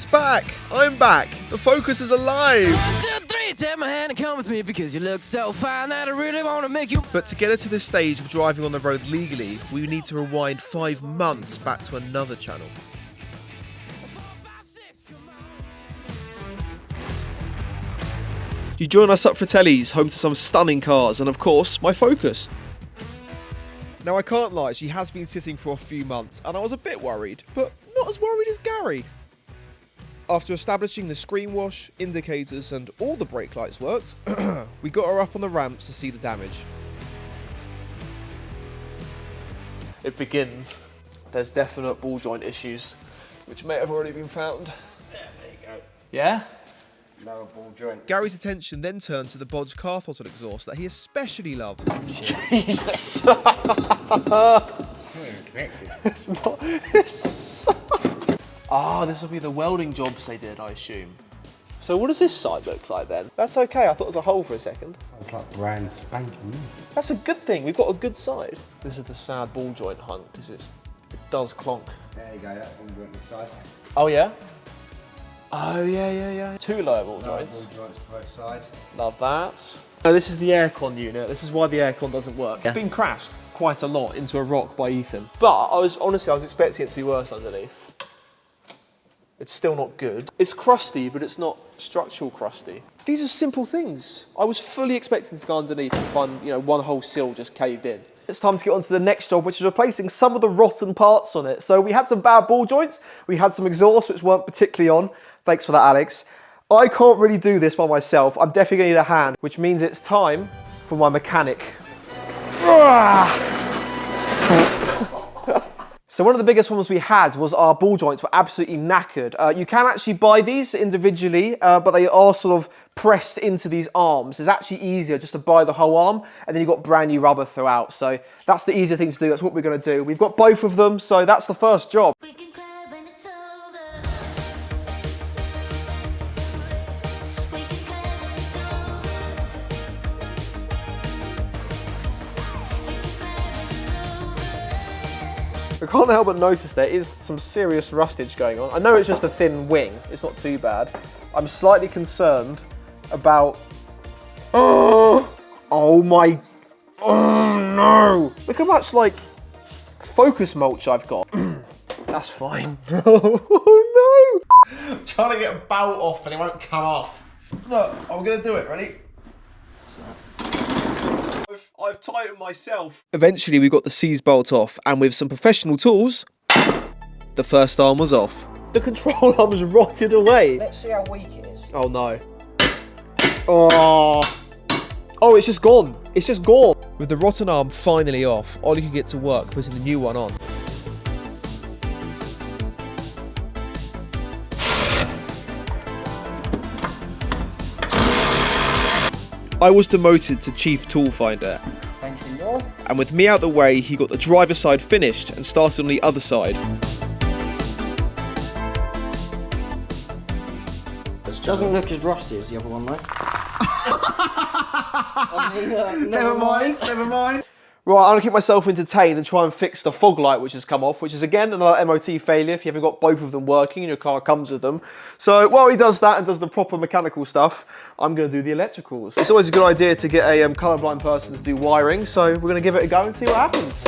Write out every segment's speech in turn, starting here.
It's back! I'm back! The Focus is alive! 1, 2, 3, take my hand and come with me because you look so fine that I really want to make you. But to get her to this stage of driving on the road legally, we need to rewind 5 months back to another channel. You join us up for Telly's, home to some stunning cars, and of course, my Focus. Now I can't lie, she has been sitting for a few months, and I was a bit worried, but not as worried as Gary. After establishing the screen wash, indicators, and all the brake lights worked, we got her up on the ramps to see the damage. It begins. There's definite ball joint issues, which may have already been found. Yeah, there you go. Yeah? Lower ball joint. Gary's attention then turned to the Bodge car throttle exhaust that he especially loved. Jesus! It's not. Ah, this will be the welding jobs they did, I assume. So what does this side look like then? That's okay, I thought it was a hole for a second. Sounds like brand spanking. That's a good thing, we've got a good side. This is the sad ball joint hunt, because it does clonk. There you go, that ball joint this side. Oh yeah? Oh yeah. 2 lower ball joints. Ball joints both sides. Love that. No, this is the aircon unit. This is why the aircon doesn't work. It's been crashed quite a lot into a rock by Ethan. But I was expecting it to be worse underneath. It's still not good. It's crusty, but it's not structural crusty. These are simple things. I was fully expecting to go underneath and find, one whole sill just caved in. It's time to get on to the next job, which is replacing some of the rotten parts on it. So we had some bad ball joints. We had some exhausts which weren't particularly on. Thanks for that, Alex. I can't really do this by myself. I'm definitely gonna need a hand, which means it's time for my mechanic. So one of the biggest problems we had was our ball joints were absolutely knackered. You can actually buy these individually, but they are sort of pressed into these arms. It's actually easier just to buy the whole arm, and then you've got brand new rubber throughout. So that's the easier thing to do. That's what we're gonna do. We've got both of them, so that's the first job. I can't help but notice there is some serious rustage going on. I know it's just a thin wing, it's not too bad. I'm slightly concerned about... Oh no! Look how much, Focus mulch I've got. That's fine. Oh no! I'm trying to get a bolt off and it won't come off. Look, I'm gonna do it, ready? I've tightened myself. Eventually we got the C's bolt off, and with some professional tools, the first arm was off. The control arm was rotted away. Let's see how weak it is. Oh no. Oh, it's just gone. It's just gone. With the rotten arm finally off, Ollie could get to work putting the new one on. I was demoted to Chief Tool Finder. Thank you, Lord. And with me out the way, he got the driver's side finished and started on the other side. Doesn't look as rusty as the other one, though. Never mind. Right, I'm gonna keep myself entertained and try and fix the fog light which has come off, which is again another MOT failure if you haven't got both of them working and your car comes with them. So while he does that and does the proper mechanical stuff, I'm gonna do the electricals. It's always a good idea to get a colourblind person to do wiring, so we're gonna give it a go and see what happens.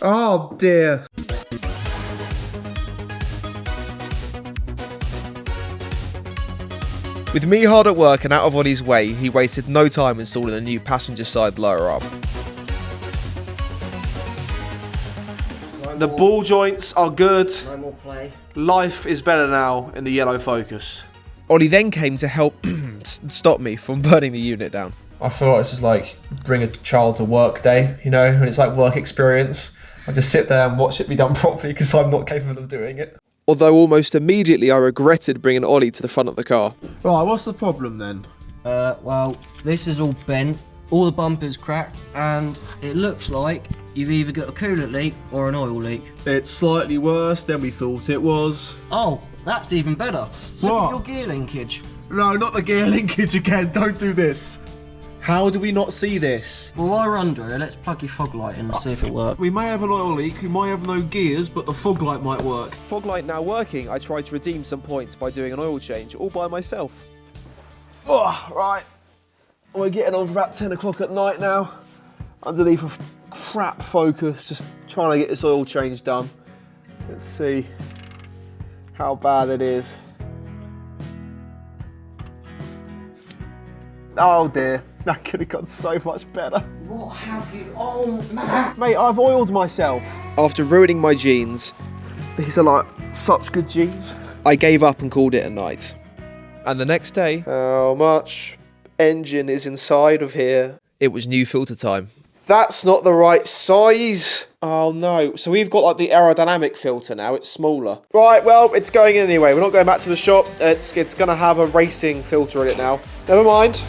Oh dear. With me hard at work and out of Ollie's way, he wasted no time installing a new passenger side lower arm. The ball joints are good. No more play. Life is better now in the yellow Focus. Ollie then came to help stop me from burning the unit down. I feel like this is like bring a child to work day, when it's like work experience. I just sit there and watch it be done properly because I'm not capable of doing it. Although almost immediately I regretted bringing Ollie to the front of the car. Right, what's the problem then? Well, this is all bent, all the bumpers cracked, and it looks like you've either got a coolant leak or an oil leak. It's slightly worse than we thought it was. Oh, that's even better. Look What? at your gear linkage. No, not the gear linkage again, don't do this. How do we not see this? Well, while we're under it, let's plug your fog light in and see if it works. We may have an oil leak, we might have no gears, but the fog light might work. Fog light now working. I tried to redeem some points by doing an oil change all by myself. Oh, right. We're getting on for about 10 o'clock at night now. Underneath a crap Focus, just trying to get this oil change done. Let's see how bad it is. Oh dear, that could have gone so much better. What have you on, Matt? Mate, I've oiled myself. After ruining my jeans, these are like such good jeans, I gave up and called it a night. And the next day, how much engine is inside of here? It was new filter time. That's not the right size. Oh no, so we've got like the aerodynamic filter now, it's smaller. Right, well, it's going in anyway. We're not going back to the shop. It's gonna have a racing filter in it now. Never mind.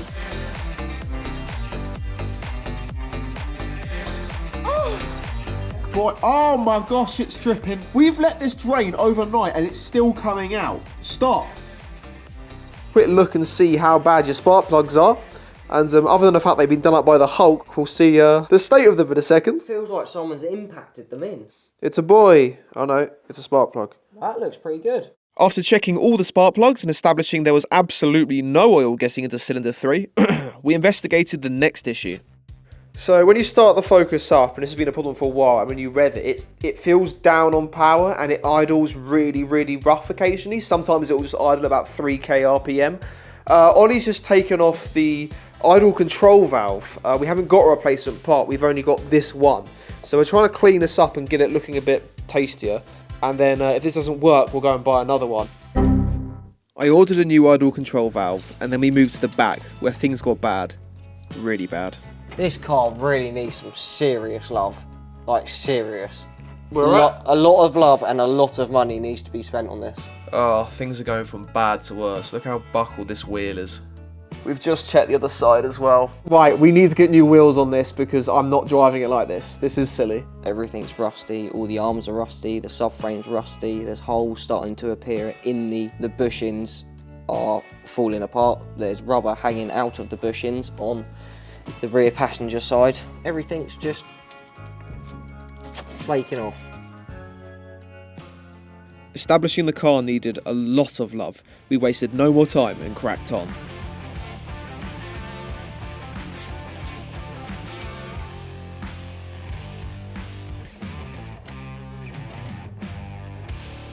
Boy, oh my gosh, it's dripping. We've let this drain overnight and it's still coming out. Stop. Quick look and see how bad your spark plugs are. And other than the fact they've been done up by the Hulk, we'll see the state of them in a second. Feels like someone's impacted them in. It's a boy. Oh no, it's a spark plug. That looks pretty good. After checking all the spark plugs and establishing there was absolutely no oil getting into cylinder 3, we investigated the next issue. So when you start the Focus up, and this has been a problem for a while, and when you rev it, it feels down on power and it idles really, really rough occasionally. Sometimes it will just idle about 3k RPM. Ollie's just taken off the idle control valve. We haven't got a replacement part, we've only got this one. So we're trying to clean this up and get it looking a bit tastier. And then if this doesn't work, we'll go and buy another one. I ordered a new idle control valve, and then we moved to the back, where things got bad. Really bad. This car really needs some serious love. Like, serious. A at? lot of love and a lot of money needs to be spent on this. Oh, things are going from bad to worse. Look how buckled this wheel is. We've just checked the other side as well. Right, we need to get new wheels on this because I'm not driving it like this. This is silly. Everything's rusty, all the arms are rusty, the subframe's rusty, there's holes starting to appear in the bushings are falling apart. There's rubber hanging out of the bushings on the rear passenger side. Everything's just flaking off. Establishing the car needed a lot of love. We wasted no more time and cracked on.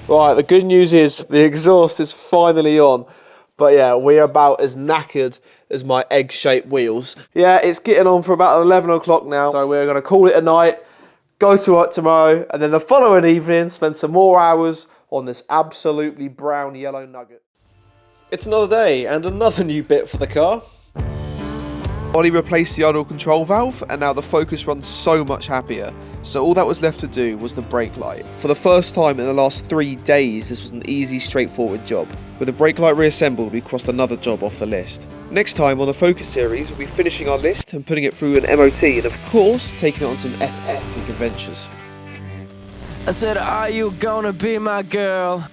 Right, the good news is the exhaust is finally on. But yeah, we're about as knackered as my egg-shaped wheels. Yeah, it's getting on for about 11 o'clock now. So we're going to call it a night, go to work tomorrow, and then the following evening spend some more hours on this absolutely brown yellow nugget. It's another day and another new bit for the car. Ollie replaced the idle control valve and now the Focus runs so much happier. So all that was left to do was the brake light. For the first time in the last 3 days, this was an easy, straightforward job. With the brake light reassembled, we crossed another job off the list. Next time on the Focus series, we'll be finishing our list and putting it through an MOT and of course, taking it on some epic adventures. I said, are you gonna be my girl?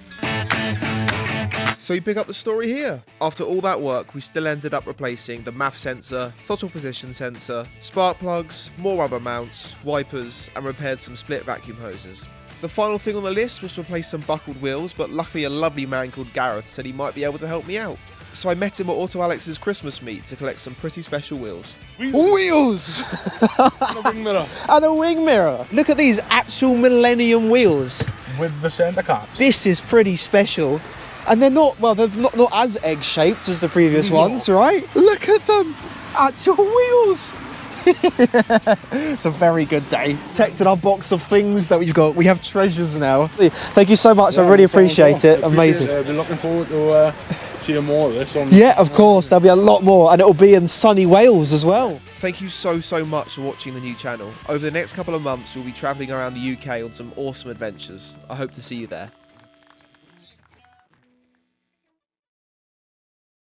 So you pick up the story here. After all that work, we still ended up replacing the MAF sensor, throttle position sensor, spark plugs, more rubber mounts, wipers, and repaired some split vacuum hoses. The final thing on the list was to replace some buckled wheels, but luckily a lovely man called Gareth said he might be able to help me out. So I met him at Auto Alex's Christmas meet to collect some pretty special wheels. Wheels! And a wing mirror. And a wing mirror! Look at these actual Millennium wheels. With the centre caps. This is pretty special. And they're not, well, they're not as egg-shaped as the previous ones, right? Look at them! Actual wheels! It's a very good day. Checked in our box of things that we've got. We have treasures now. Thank you so much. I really appreciate it. Amazing. I've been looking forward to seeing more of this. Yeah, of course. There'll be a lot more. And it'll be in sunny Wales as well. Thank you so much for watching the new channel. Over the next couple of months, we'll be travelling around the UK on some awesome adventures. I hope to see you there.